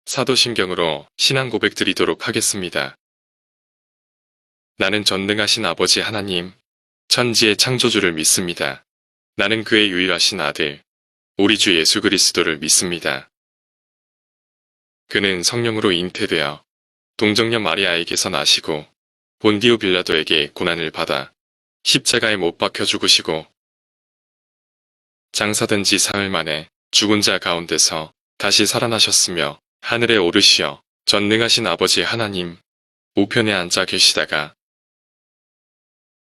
사도신경으로 신앙 고백 드리도록 하겠습니다. 나는 전능하신 아버지 하나님, 천지의 창조주를 믿습니다. 나는 그의 유일하신 아들, 우리 주 예수 그리스도를 믿습니다. 그는 성령으로 잉태되어 동정녀 마리아에게서 나시고 본디오 빌라도에게 고난을 받아 십자가에 못 박혀 죽으시고 장사된 지 사흘 만에 죽은 자 가운데서 다시 살아나셨으며 하늘에 오르시어 전능하신 아버지 하나님 우편에 앉아 계시다가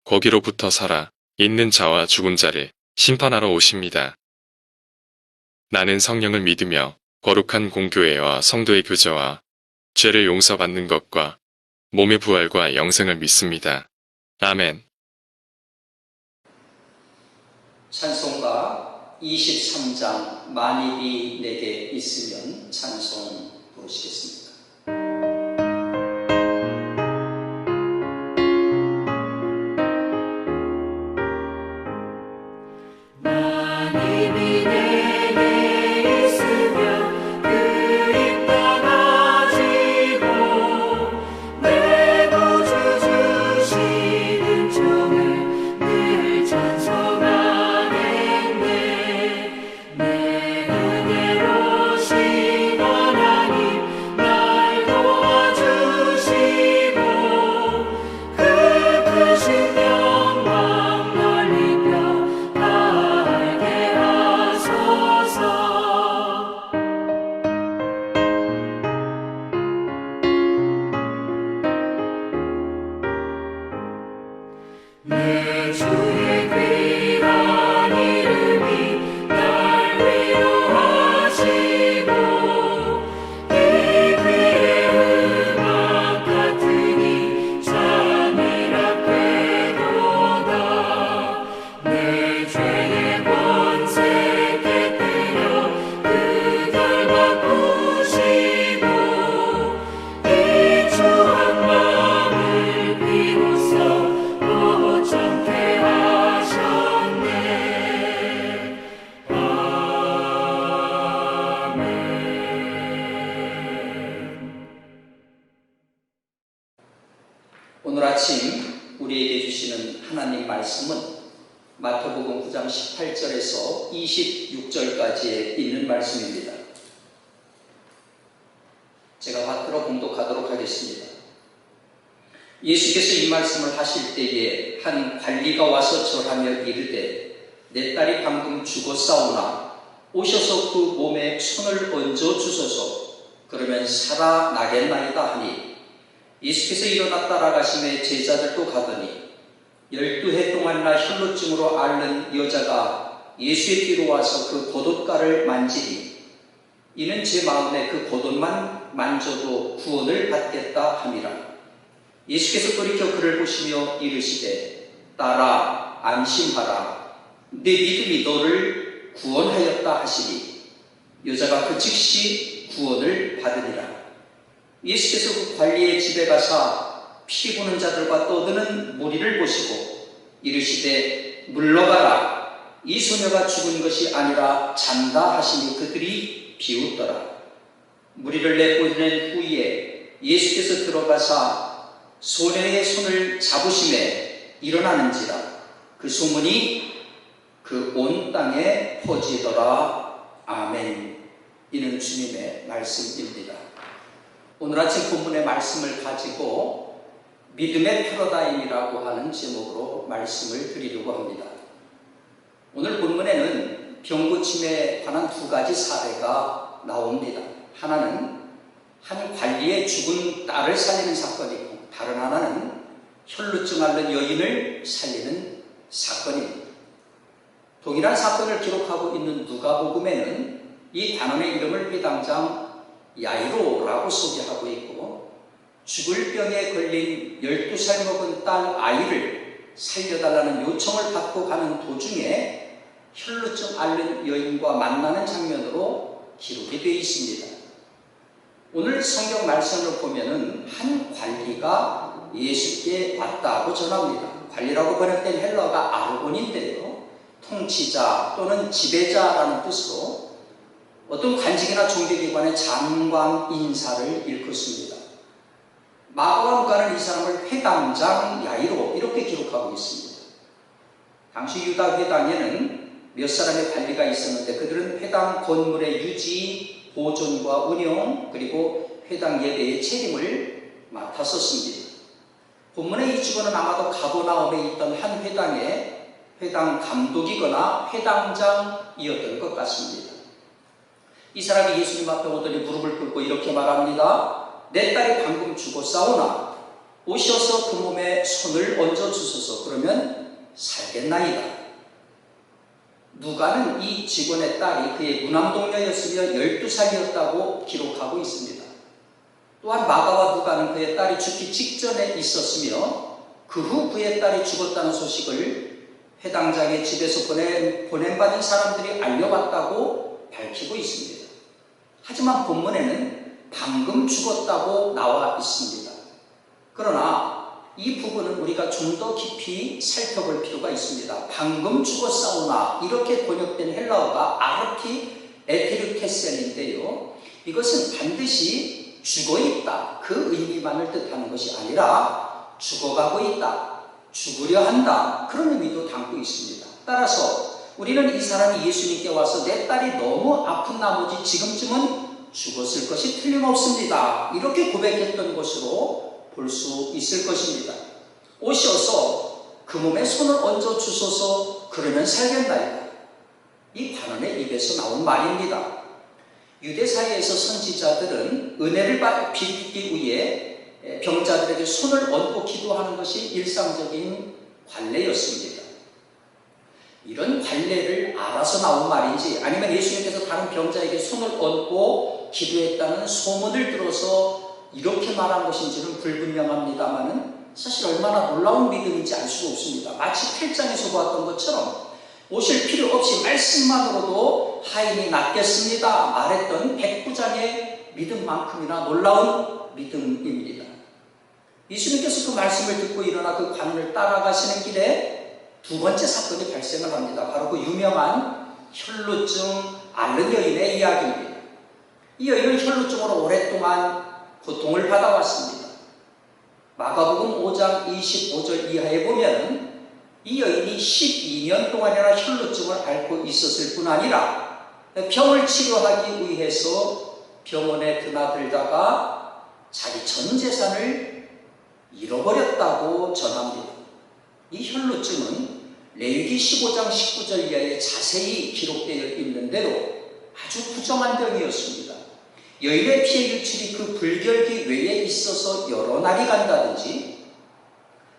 거기로부터 살아 있는 자와 죽은 자를 심판하러 오십니다. 나는 성령을 믿으며 거룩한 공교회와 성도의 교제와 죄를 용서받는 것과 몸의 부활과 영생을 믿습니다. 아멘. 찬송가 23장 만일이 내게 있으면 찬송 부르시겠습니다. 오늘 아침 우리에게 주시는 하나님 말씀은 마태복음 9장 18절에서 26절까지에 있는 말씀입니다. 제가 받들어 봉독하도록 하겠습니다. 예수께서 이 말씀을 하실 때에 한 관리가 와서 절하며 이르되 내 딸이 방금 죽었사오나 오셔서 그 몸에 손을 얹어 주소서. 그러면 살아나겠나이다 하니 예수께서 일어나 따라가시매 제자들도 가더니 12해 동안이나 혈루증으로 앓는 여자가 예수의 뒤로 와서 그 겉옷가를 만지니 이는 제 마음에 그 겉옷만 만져도 구원을 받겠다 함이라. 예수께서 돌이켜 그를 보시며 이르시되 딸아 안심하라. 네 믿음이 너를 구원하였다 하시니 여자가 그 즉시 구원을 받으니라. 예수께서 그 관리의 집에 가사 피 부는 자들과 떠드는 무리를 보시고 이르시되 물러가라. 이 소녀가 죽은 것이 아니라 잔다 하시니 그들이 비웃더라. 무리를 내보낸 후에 예수께서 들어가사 소녀의 손을 잡으심에 일어나는지라. 그 소문이 그 온 땅에 퍼지더라. 아멘. 이는 주님의 말씀입니다. 오늘 아침 본문의 말씀을 가지고 믿음의 패러다임이라고 하는 제목으로 말씀을 드리려고 합니다. 오늘 본문에는 병고침에 관한 두 가지 사례가 나옵니다. 하나는 한 관리의 죽은 딸을 살리는 사건이고 다른 하나는 혈루증 앓는 여인을 살리는 사건입니다. 동일한 사건을 기록하고 있는 누가복음에는 이 단원의 이름을 회당장 야이로라고 소개하고 있고 죽을 병에 걸린 12살 먹은 딸 아이를 살려달라는 요청을 받고 가는 도중에 혈루증 앓는 여인과 만나는 장면으로 기록이 되어 있습니다. 오늘 성경 말씀을 보면은 한 관리가 예수께 왔다고 전합니다. 관리라고 번역된 헬라어가 아르곤인데요, 통치자 또는 지배자라는 뜻으로 어떤 관직이나 종교기관의 장관 인사를 일컫습니다. 마가와 누가는 이 사람을 회당장 야이로 이렇게 기록하고 있습니다. 당시 유다 회당에는 몇 사람의 관리가 있었는데 그들은 회당 건물의 유지, 보존과 운영, 그리고 회당 예배의 책임을 맡았었습니다. 본문의 이 직원은 아마도 가버나움에 있던 한 회당의 회당 감독이거나 회당장이었던 것 같습니다. 이 사람이 예수님 앞에 오더니 무릎을 꿇고 이렇게 말합니다. 내 딸이 방금 죽었사오나 오셔서 그 몸에 손을 얹어 주소서. 그러면 살겠나이다. 누가는 이 직원의 딸이 그의 무남동녀였으며 12살이었다고 기록하고 있습니다. 또한 마가와 누가는 그의 딸이 죽기 직전에 있었으며 그 후 그의 딸이 죽었다는 소식을 회당장의 집에서 보냄받은 사람들이 알려왔다고 밝히고 있습니다. 하지만 본문에는 방금 죽었다고 나와 있습니다. 그러나 이 부분은 우리가 좀 더 깊이 살펴볼 필요가 있습니다. 방금 죽었사오나 이렇게 번역된 헬라어가 아르티 에테르케센인데요. 이것은 반드시 죽어있다 그 의미만을 뜻하는 것이 아니라 죽어가고 있다, 죽으려 한다 그런 의미도 담고 있습니다. 따라서 우리는 이 사람이 예수님께 와서 내 딸이 너무 아픈 나머지 지금쯤은 죽었을 것이 틀림없습니다 이렇게 고백했던 것으로 볼 수 있을 것입니다. 오셔서 그 몸에 손을 얹어 주소서. 그러면 살겠나이다. 이 관원의 입에서 나온 말입니다. 유대 사회에서 선지자들은 은혜를 빌기 위해 병자들에게 손을 얹고 기도하는 것이 일상적인 관례였습니다. 이런 관례를 알아서 나온 말인지 아니면 예수님께서 다른 병자에게 손을 얹고 기도했다는 소문을 들어서 이렇게 말한 것인지는 불분명합니다만은 사실 얼마나 놀라운 믿음인지 알 수가 없습니다. 마치 8장에서 보았던 것처럼 오실 필요 없이 말씀만으로도 하인이 낫겠습니다 말했던 백부장의 믿음만큼이나 놀라운 믿음입니다. 예수님께서 그 말씀을 듣고 일어나 그 관을 따라가시는 길에 두 번째 사건이 발생을 합니다. 바로 그 유명한 혈루증 앓는 여인의 이야기입니다. 이 여인은 혈루증으로 오랫동안 고통을 받아왔습니다. 마가복음 5장 25절 이하에 보면 이 여인이 12년 동안이나 혈루증을 앓고 있었을 뿐 아니라 병을 치료하기 위해서 병원에 드나들다가 자기 전 재산을 잃어버렸다고 전합니다. 이 혈루증은 레위기 15장 19절 이하에 자세히 기록되어 있는 대로 아주 부정한 병이었습니다. 여인의 피해 유출이 그 불결기 외에 있어서 여러 날이 간다든지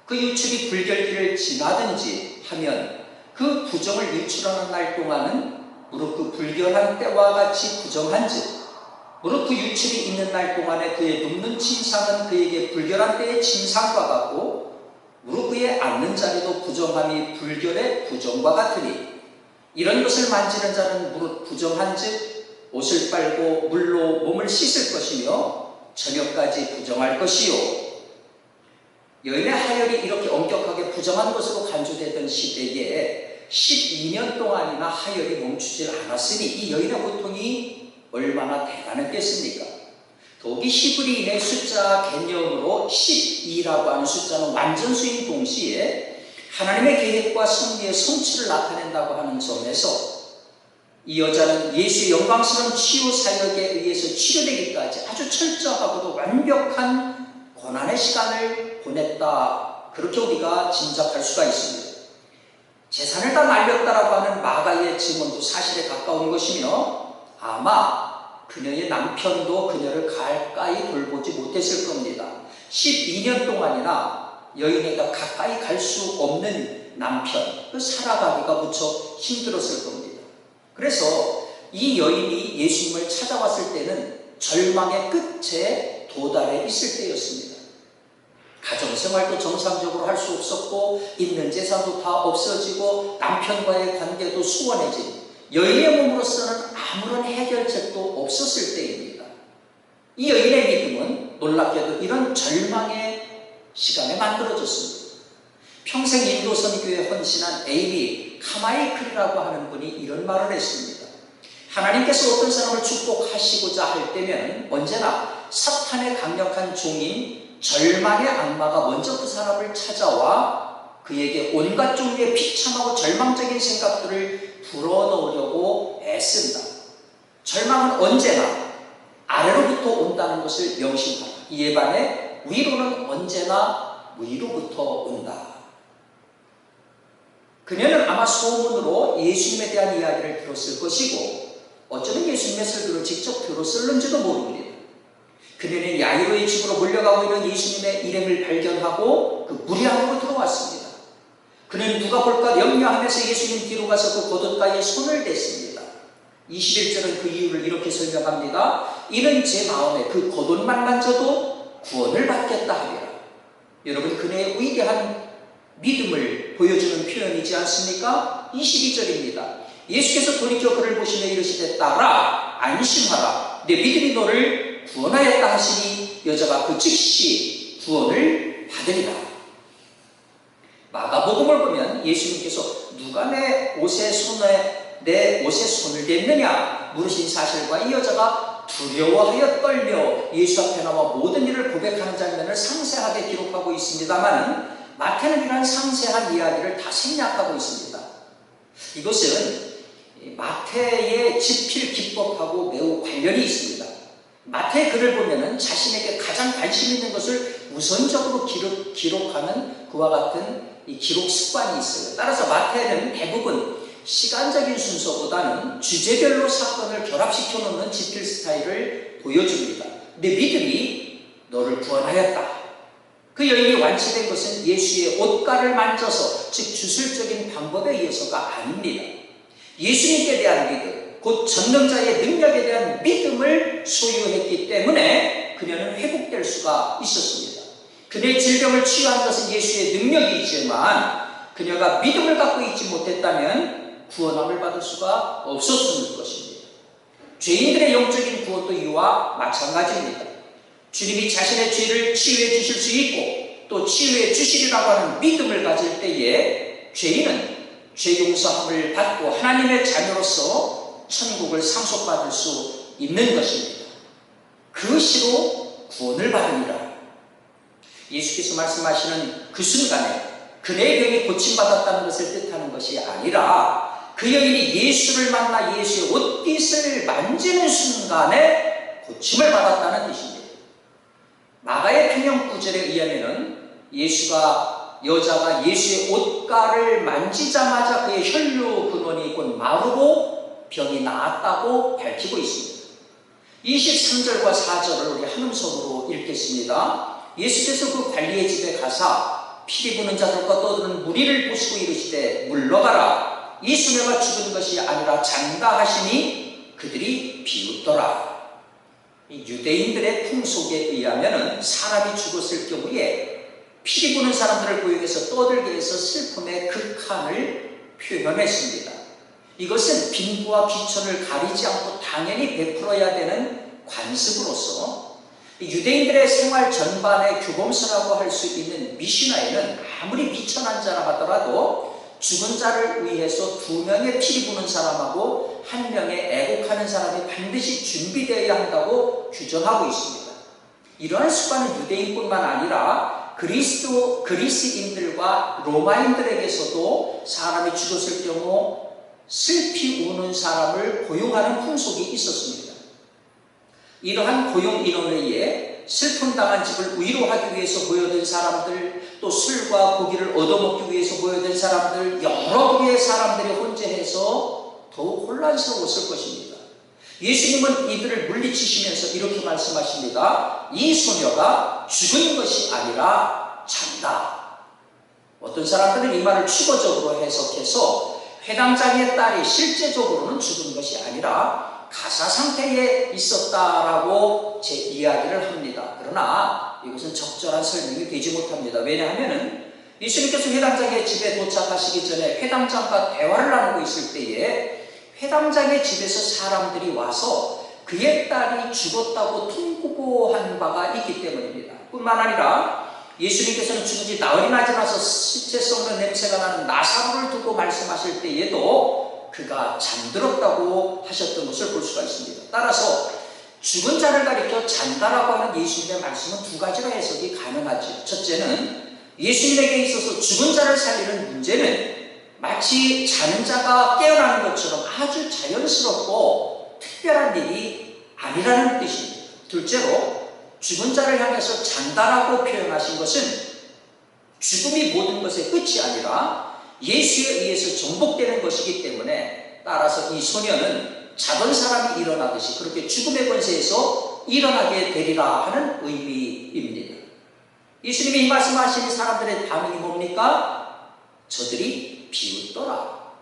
그 유출이 불결기를 지나든지 하면 그 부정을 유출하는 날 동안은 무릇 그 불결한 때와 같이 부정한즉 무릇 그 유출이 있는 날 동안에 그의 눕는 침상은 그에게 불결한 때의 침상과 같고 무릇 그의 앉는 자리도 부정함이 불결의 부정과 같으니 이런 것을 만지는 자는 무릇 부정한즉 옷을 빨고 물로 몸을 씻을 것이며 저녁까지 부정할 것이요. 여인의 하혈이 이렇게 엄격하게 부정한 것으로 간주되던 시대에 12년 동안이나 하혈이 멈추질 않았으니 이 여인의 고통이 얼마나 대단했겠습니까? 더욱이 히브리인의 숫자 개념으로 12라고 하는 숫자는 완전수인 동시에 하나님의 계획과 섭리의 성취를 나타낸다고 하는 점에서 이 여자는 예수의 영광스러운 치유 사역에 의해서 치료되기까지 아주 철저하고도 완벽한 고난의 시간을 보냈다. 그렇게 우리가 짐작할 수가 있습니다. 재산을 다 날렸다라고 하는 마가의 증언도 사실에 가까운 것이며 아마 그녀의 남편도 그녀를 가까이 돌보지 못했을 겁니다. 12년 동안이나 여인에게 가까이 갈 수 없는 남편, 그 살아가기가 무척 힘들었을 겁니다. 그래서 이 여인이 예수님을 찾아왔을 때는 절망의 끝에 도달해 있을 때였습니다. 가정생활도 정상적으로 할 수 없었고 있는 재산도 다 없어지고 남편과의 관계도 수원해진 여인의 몸으로서는 아무런 해결책도 없었을 때입니다. 이 여인의 믿음은 놀랍게도 이런 절망의 시간에 만들어졌습니다. 평생 인도 선교에 헌신한 에이미 카마이클이라고 하는 분이 이런 말을 했습니다. 하나님께서 어떤 사람을 축복하시고자 할 때면 언제나 사탄의 강력한 종인 절망의 악마가 먼저 그 사람을 찾아와 그에게 온갖 종류의 비참하고 절망적인 생각들을 불어넣으려고 애쓴다. 절망은 언제나 아래로부터 온다는 것을 명심하라. 이에 반해 위로는 언제나 위로부터 온다. 그녀는 아마 소문으로 예수님에 대한 이야기를 들었을 것이고 어쩌면 예수님의 설교를 직접 들었을는지도 모릅니다. 그녀는 야이로의 집으로 몰려가고 있는 예수님의 일행을 발견하고 그 무리 안으로 들어왔습니다. 그는 누가 볼까 염려하면서 예수님 뒤로 가서 그 겉옷가에 손을 댔습니다. 21절은 그 이유를 이렇게 설명합니다. 이는 제 마음에 그 겉옷만 만져도 구원을 받겠다 하리라. 여러분, 그녀의 위대한 믿음을 보여주는 표현이지 않습니까? 22절입니다. 예수께서 돌이켜 그를 보시며 이르시되 딸아 안심하라 내 믿음이 너를 구원하였다 하시니 여자가 그 즉시 구원을 받으리라. 마가복음을 보면 예수님께서 누가 내 옷에 손을 댔느냐 물으신 사실과 이 여자가 두려워하여 떨며 예수 앞에 나와 모든 일을 고백하는 장면을 상세하게 기록하고 있습니다만 마태는 이러한 상세한 이야기를 다 생략하고 있습니다. 이것은 마태의 집필 기법하고 매우 관련이 있습니다. 마태의 글을 보면 자신에게 가장 관심 있는 것을 우선적으로 기록하는 그와 같은 이 기록 습관이 있어요. 따라서 마태는 대부분 시간적인 순서보다는 주제별로 사건을 결합시켜 놓는 집필 스타일을 보여줍니다. 내 믿음이 너를 구원하였다. 그 여인이 완치된 것은 예수의 옷가를 만져서 즉 주술적인 방법에 의해서가 아닙니다. 예수님께 대한 믿음, 곧 전능자의 능력에 대한 믿음을 소유했기 때문에 그녀는 회복될 수가 있었습니다. 그녀의 질병을 치유한 것은 예수의 능력이지만 그녀가 믿음을 갖고 있지 못했다면 구원함을 받을 수가 없었을 것입니다. 죄인들의 영적인 구원도 이와 마찬가지입니다. 주님이 자신의 죄를 치유해 주실 수 있고 또 치유해 주시리라고 하는 믿음을 가질 때에 죄인은 죄 용서함을 받고 하나님의 자녀로서 천국을 상속받을 수 있는 것입니다. 그 시로 구원을 받으리라. 예수께서 말씀하시는 그 순간에 그의 병이 고침받았다는 것을 뜻하는 것이 아니라 그 여인이 예수를 만나 예수의 옷깃을 만지는 순간에 고침을 받았다는 뜻입니다. 마가의 평형 구절에 의하면 여자가 예수의 옷가를 만지자마자 그의 혈류 근원이 곧 마르고 병이 나았다고 밝히고 있습니다. 23절과 4절을 우리 한음성으로 읽겠습니다. 예수께서 그 관리의 집에 가사 피리 부는 자들과 떠드는 무리를 보시고 이르시되 물러가라 이 수녀가 죽은 것이 아니라 잔다 하시니 그들이 비웃더라. 유대인들의 풍속에 의하면 사람이 죽었을 경우에 피리 부는 사람들을 고용해서 떠들게 해서 슬픔의 극한을 표현했습니다. 이것은 빈부와 귀천을 가리지 않고 당연히 베풀어야 되는 관습으로서 유대인들의 생활 전반의 규범서라고 할 수 있는 미시나에는 아무리 미천한 자라 하더라도 죽은 자를 위해서 2명의 피리 부는 사람하고 1명의 애곡하는 사람이 반드시 준비되어야 한다고 규정하고 있습니다. 이러한 습관은 유대인뿐만 아니라 그리스인들과 로마인들에게서도 사람이 죽었을 경우 슬피 우는 사람을 고용하는 풍속이 있었습니다. 이러한 고용 인원에 의해 슬픔 당한 집을 위로하기 위해서 모여든 사람들, 또 술과 고기를 얻어먹기 위해서 모여든 사람들, 여러 부류의 사람들이 혼재해서 더욱 혼란스러웠을 것입니다. 예수님은 이들을 물리치시면서 이렇게 말씀하십니다. 이 소녀가 죽은 것이 아니라 잔다. 어떤 사람들은 이 말을 추가적으로 해석해서 회당장의 딸이 실제적으로는 죽은 것이 아니라 가사 상태에 있었다라고 제 이야기를 합니다. 그러나 이것은 적절한 설명이 되지 못합니다. 왜냐하면 예수님께서 회당장의 집에 도착하시기 전에 회당장과 대화를 나누고 있을 때에 회당장의 집에서 사람들이 와서 그의 딸이 죽었다고 통보한 바가 있기 때문입니다. 뿐만 아니라 예수님께서는 죽은 지 나흘이 나지 않아서 시체 썩는 냄새가 나는 나사로를 두고 말씀하실 때에도 그가 잠들었다고 하셨던 것을 볼 수가 있습니다. 따라서 죽은 자를 가리켜 잔다라고 하는 예수님의 말씀은 두 가지로 해석이 가능하죠. 첫째는 예수님에게 있어서 죽은 자를 살리는 문제는 마치 자는 자가 깨어나는 것처럼 아주 자연스럽고 특별한 일이 아니라는 뜻입니다. 둘째로 죽은 자를 향해서 잔다라고 표현하신 것은 죽음이 모든 것의 끝이 아니라 예수에 의해서 정복되는 것이기 때문에 따라서 이 소년은 자던 사람이 일어나듯이 그렇게 죽음의 권세에서 일어나게 되리라 하는 의미입니다. 예수님이 이 말씀하시는 사람들의 반응이 뭡니까? 저들이 비웃더라.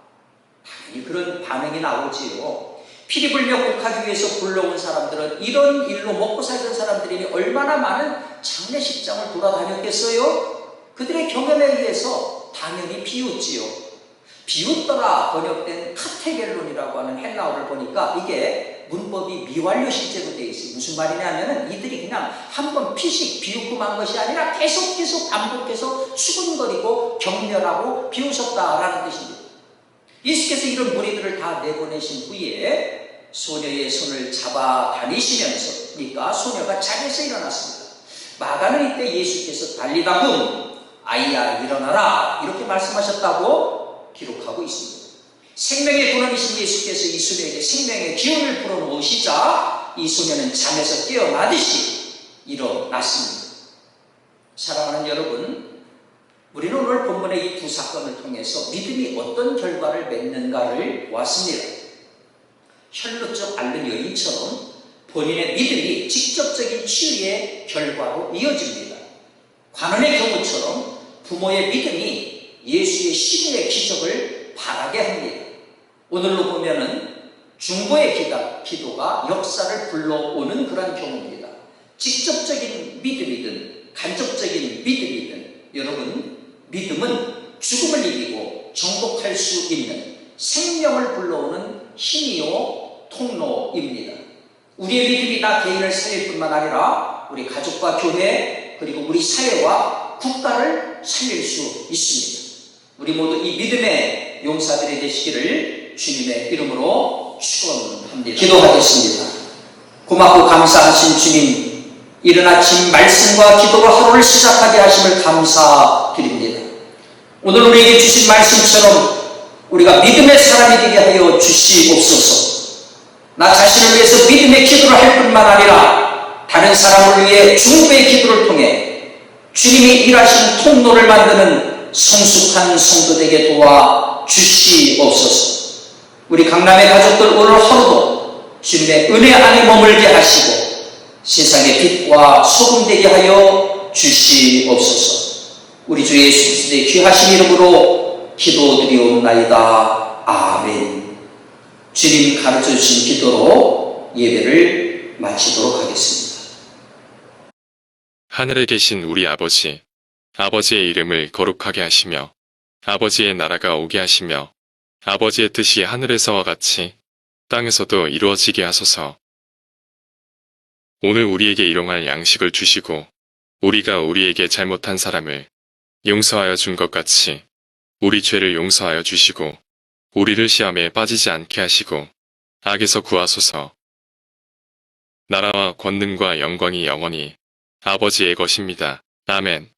당연히 그런 반응이 나오지요. 피리 불며 곡하기 위해서 불러온 사람들은 이런 일로 먹고 살던 사람들이 얼마나 많은 장례식장을 돌아다녔겠어요? 그들의 경험에 의해서 당연히 비웃지요. 비웃더라 번역된 카테겔론이라고 하는 헬라어를 보니까 이게 문법이 미완료 시제로 되어 있어요. 무슨 말이냐면은 이들이 그냥 한번 피식 비웃고 만 것이 아니라 계속 반복해서 수군거리고 격렬하고 비웃었다라는 뜻입니다. 예수께서 이런 무리들을 다 내보내신 후에 소녀의 손을 잡아 다니시면서 그러니까 소녀가 자리에서 일어났습니다. 마가는 이때 예수께서 달리다금 아이야 일어나라 이렇게 말씀하셨다고 기록하고 있습니다. 생명의 근원이신 예수께서 이 소녀에게 생명의 기운을 불어넣으시자 이 소녀는 잠에서 깨어나듯이 일어났습니다. 사랑하는 여러분, 우리는 오늘 본문의 이 두 사건을 통해서 믿음이 어떤 결과를 맺는가를 보았습니다. 혈루증 앓는 여인처럼 본인의 믿음이 직접적인 치유의 결과로 이어집니다. 관원의 경우처럼 부모의 믿음이 예수의 신의 기적을 바라게 합니다. 오늘로 보면은 중보의 기도가 역사를 불러오는 그런 경우입니다. 직접적인 믿음이든 간접적인 믿음이든 여러분 믿음은 죽음을 이기고 정복할 수 있는 생명을 불러오는 힘이요 통로입니다. 우리의 믿음이 나 개인을 살릴 뿐만 아니라 우리 가족과 교회 그리고 우리 사회와 국가를 살릴 수 있습니다. 우리 모두 이 믿음의 용사들이 되시기를 주님의 이름으로 축원합니다. 기도하겠습니다. 고맙고 감사하신 주님, 이른 아침 말씀과 기도로 하루를 시작하게 하심을 감사드립니다. 오늘 우리에게 주신 말씀처럼 우리가 믿음의 사람이 되게 하여 주시옵소서. 나 자신을 위해서 믿음의 기도를 할 뿐만 아니라 다른 사람을 위해 중보의 기도를 통해 주님이 일하신 통로를 만드는 성숙한 성도되게 도와 주시옵소서. 우리 강남의 가족들 오늘 하루도 주님의 은혜 안에 머물게 하시고 세상의 빛과 소금 되게 하여 주시옵소서. 우리 주 예수 그리스도의 귀하신 이름으로 기도드리옵나이다. 아멘. 주님 가르쳐 주신 기도로 예배를 마치도록 하겠습니다. 하늘에 계신 우리 아버지, 아버지의 이름을 거룩하게 하시며 아버지의 나라가 오게 하시며 아버지의 뜻이 하늘에서와 같이 땅에서도 이루어지게 하소서. 오늘 우리에게 일용할 양식을 주시고 우리가 우리에게 잘못한 사람을 용서하여 준 것 같이 우리 죄를 용서하여 주시고 우리를 시험에 빠지지 않게 하시고 악에서 구하소서. 나라와 권능과 영광이 영원히 아버지의 것입니다. 아멘.